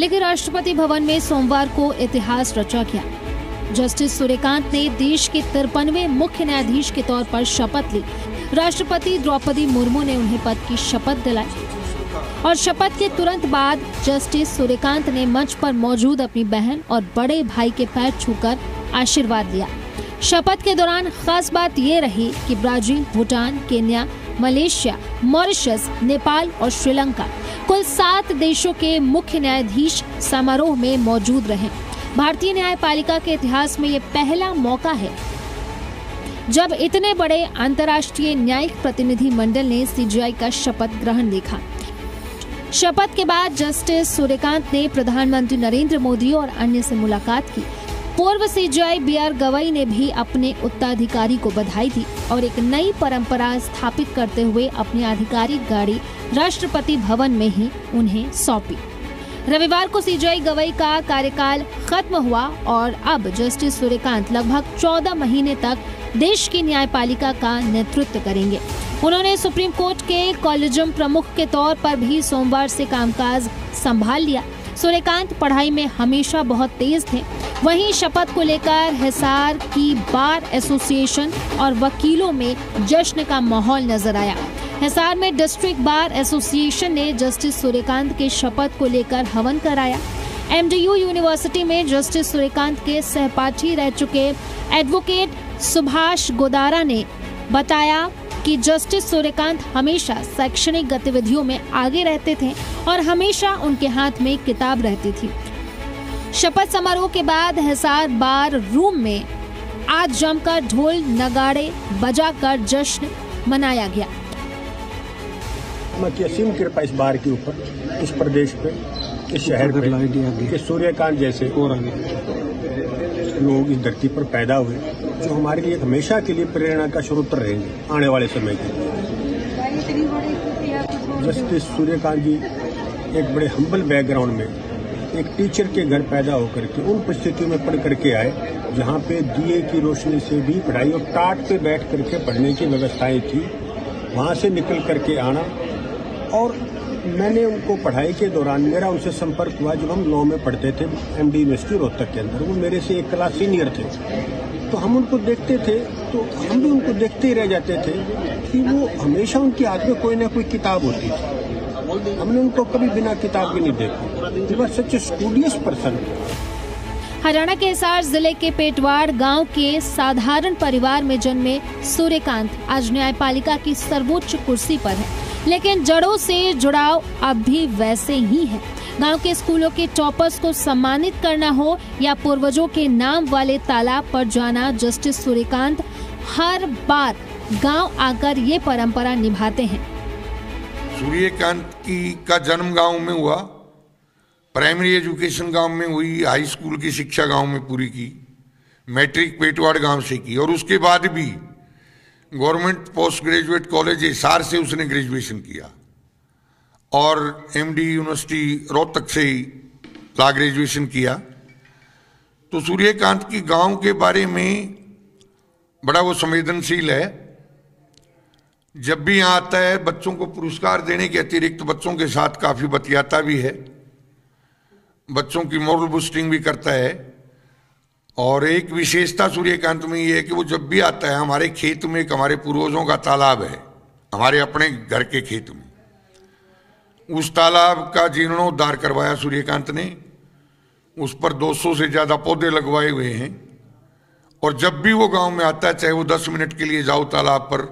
लेकिन राष्ट्रपति भवन में सोमवार को इतिहास रचा गया। जस्टिस सूर्यकांत ने देश के 53वें मुख्य न्यायाधीश के तौर पर शपथ ली। राष्ट्रपति द्रौपदी मुर्मू ने उन्हें पद की शपथ दिलाई और शपथ के तुरंत बाद जस्टिस सूर्यकांत ने मंच पर मौजूद अपनी बहन और बड़े भाई के पैर छूकर आशीर्वाद लिया। शपथ के दौरान खास बात ये रही कि Brazil, Bhutan, Kenya, Malaysia, Mauritius, Nepal और श्रीलंका कुल 7 देशों के मुख्य न्यायाधीश समारोह में मौजूद रहे। भारतीय न्यायपालिका के इतिहास में ये पहला मौका है जब इतने बड़े अंतर्राष्ट्रीय न्यायिक प्रतिनिधि मंडल ने सीजेआई का शपथ ग्रहण देखा। शपथ के बाद जस्टिस सूर्यकांत ने प्रधानमंत्री नरेंद्र मोदी और अन्य से मुलाकात की। पूर्व सीजेआई बीआर गवई ने भी अपने उत्तराधिकारी को बधाई दी और एक नई परंपरा स्थापित करते हुए अपनी आधिकारिक गाड़ी राष्ट्रपति भवन में ही उन्हें सौंपी। रविवार को सीजेआई गवई का कार्यकाल खत्म हुआ और अब जस्टिस सूर्यकांत लगभग 14 महीने तक देश की न्यायपालिका का नेतृत्व करेंगे। उन्होंने सुप्रीम कोर्ट के कॉलेजियम प्रमुख के तौर पर भी सोमवार से कामकाज संभाल लिया। सूर्यकांत पढ़ाई में हमेशा बहुत तेज थे। वहीं शपथ को लेकर हिसार की बार एसोसिएशन और वकीलों में जश्न का माहौल नजर आया। हिसार में डिस्ट्रिक्ट बार एसोसिएशन ने जस्टिस सूर्यकांत के शपथ को लेकर हवन कराया। एमडीयू यूनिवर्सिटी में जस्टिस सूर्यकांत के सहपाठी रह चुके एडवोकेट सुभाष गोदारा ने बताया कि जस्टिस सूर्यकांत हमेशा शैक्षणिक गतिविधियों में आगे रहते थे और हमेशा उनके हाथ में किताब रहती थी। शपथ समारोह के बाद हिसार बार रूम में आज जमकर ढोल नगाड़े बजाकर जश्न मनाया गया। की असीम कृपा इस बार के ऊपर, इस प्रदेश पे, इस शहर पे, कि सूर्यकांत जैसे लोग इस धरती पर पैदा हुए जो हमारे लिए हमेशा के लिए प्रेरणा का स्रोत रहेंगे आने वाले समय के लिए। जस्टिस सूर्यकांत जी एक बड़े हम्बल बैकग्राउंड में एक टीचर के घर पैदा होकर के उन परिस्थितियों में पढ़ करके आए जहाँ पे दिए की रोशनी से भी पढ़ाई और टाट पे बैठ करके पढ़ने की व्यवस्थाएं थी। वहाँ से निकल करके आना और मैंने उनको पढ़ाई के दौरान मेरा उनसे संपर्क हुआ जब हम लॉ में पढ़ते थे एमडी यूनिवर्सिटी रोहतक के अंदर। वो मेरे से 1 क्लास सीनियर थे, तो हम उनको देखते थे तो हम भी उनको देखते ही रह जाते थे कि वो हमेशा उनकी हाथ में कोई ना कोई किताब होती थी। हमने उनको कभी बिना किताब के नहीं देखा। दे वर सच ए स्टूडियस पर्सन। हरियाणा के हिसार जिले के पेटवाड़ गांव के साधारण परिवार में जन्मे सूर्यकांत आज न्यायपालिका की सर्वोच्च कुर्सी पर है, लेकिन जड़ों से जुड़ाव अब भी वैसे ही है। गांव के स्कूलों के टॉपर्स को सम्मानित करना हो या पूर्वजों के नाम वाले तालाब पर जाना, जस्टिस सूर्यकांत हर बार गांव आकर ये परंपरा निभाते हैं। सूर्यकांत का जन्म गांव में हुआ, प्राइमरी एजुकेशन गांव में हुई, हाई स्कूल की शिक्षा गांव में पूरी की, मैट्रिक पेटवाड़ गांव से की और उसके बाद भी government post graduate college Hisar से उसने ग्रेजुएशन किया और एमडी यूनिवर्सिटी रोहतक से ही लॉ ग्रेजुएशन किया। तो सूर्यकांत की गांव के बारे में बड़ा वो संवेदनशील है। जब भी यहाँ आता है बच्चों को पुरस्कार देने के अतिरिक्त बच्चों के साथ काफी बतियाता भी है, बच्चों की मॉरल बूस्टिंग भी करता है। और एक विशेषता सूर्यकांत में ये है कि वो जब भी आता है हमारे खेत में, एक हमारे पूर्वजों का तालाब है हमारे अपने घर के खेत में, उस तालाब का जीर्णोद्धार करवाया सूर्यकांत ने। उस पर 200 से ज्यादा पौधे लगवाए हुए हैं और जब भी वो गांव में आता है, चाहे वो 10 मिनट के लिए जाओ तालाब पर,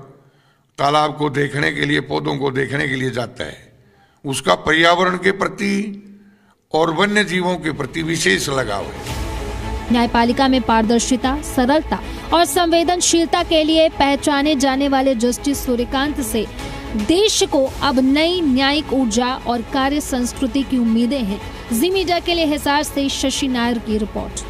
तालाब को देखने के लिए, पौधों को देखने के लिए जाता है। उसका पर्यावरण के प्रति और वन्य जीवों के प्रति विशेष लगाव है। न्यायपालिका में पारदर्शिता, सरलता और संवेदनशीलता के लिए पहचाने जाने वाले जस्टिस सूर्यकांत से देश को अब नई न्यायिक ऊर्जा और कार्य संस्कृति की उम्मीदें हैं। जी मीडिया के लिए हिसार से शशि नायर की रिपोर्ट।